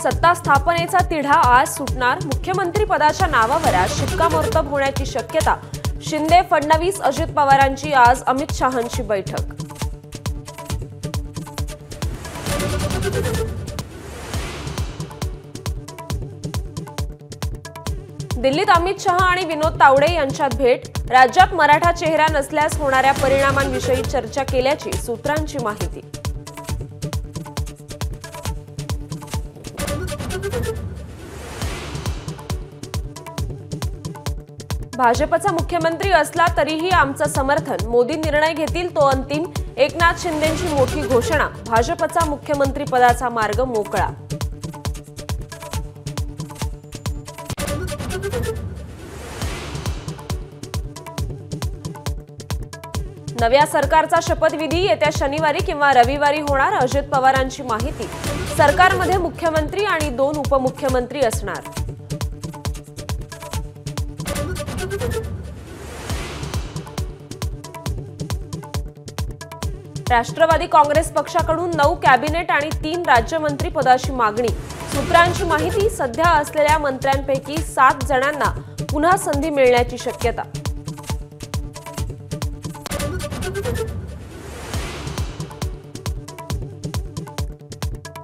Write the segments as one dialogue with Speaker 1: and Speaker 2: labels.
Speaker 1: सत्ता स्थापनेचा तिढा आज सुटणार। मुख्यमंत्री पदाच्या नावावर आज शिक्कामोर्तब होण्याची शक्यता। शिंदे, फडणवीस, अजित पवारांची आज अमित शहांची बैठक। दिल्लीत अमित शहा आणि विनोद तावडे यांच्यात भेट। राज्यात मराठा चेहरा नसल्यास होणाऱ्या परिणामांविषयी चर्चा केल्याची सूत्रांची माहिती। भाजपचा मुख्यमंत्री असला तरीही आमचं समर्थन। मोदी निर्णय घेतील तो अंतिम। एकनाथ शिंदेंची मोठी घोषणा। भाजपचा मुख्यमंत्री पदाचा मार्ग मोकळा। नव्या सरकारचा शपथविधी येत्या शनिवारी किंवा रविवारी होणार। अजित पवारांची माहिती। सरकारमध्ये मुख्यमंत्री आणि 2 उपमुख्यमंत्री असणार। राष्ट्रवादी काँग्रेस पक्षाकडून 9 कॅबिनेट आणि 3 राज्यमंत्री पदाची मागणी। सूत्रांची माहिती। सध्या असलेल्या मंत्र्यांपैकी 7 जणांना पुन्हा संधी मिळण्याची शक्यता।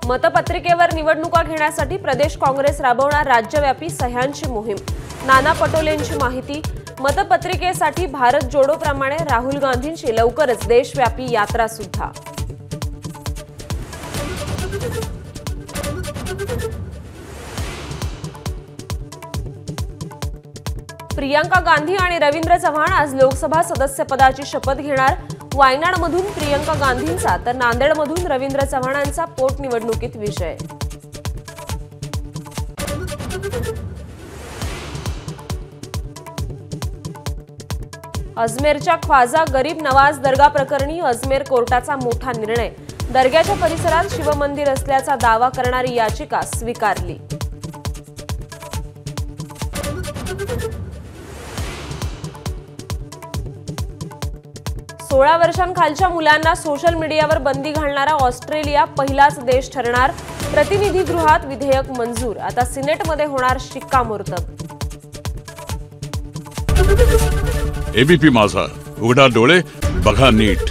Speaker 1: मतपत्रिकेवर निवडणुका घेण्यासाठी प्रदेश काँग्रेस राबवणार राज्यव्यापी सह्यांची मोहीम। नाना पटोलेंची माहिती। मतपत्रिकेसाठी भारत जोडो प्रमाणे राहुल गांधींची लवकरच देशव्यापी यात्रा सुद्धा। प्रियंका गांधी आणि रवींद्र चव्हाण आज लोकसभा सदस्यपदाची शपथ घेणार। वायनाडमधून प्रियंका गांधींचा तर नांदेडमधून रवींद्र चव्हाणांचा पोटनिवडणुकीत विजय। अजमेरच्या ख्वाजा गरीब नवाज दर्गा प्रकरणी अजमेर कोर्टाचा मोठा निर्णय। दर्ग्याच्या परिसरात शिवमंदिर असल्याचा दावा करणारी याचिका स्वीकारली। सोळा वर्षांखालच्या मुलांना सोशल मीडियावर बंदी घालणारा ऑस्ट्रेलिया पहिलाच देश ठरणार। प्रतिनिधी गृहात विधेयक मंजूर। आता सिनेटमध्ये होणार शिक्कामोर्तब।
Speaker 2: एबीपी माझा, उघडा डोळे बघा नीट।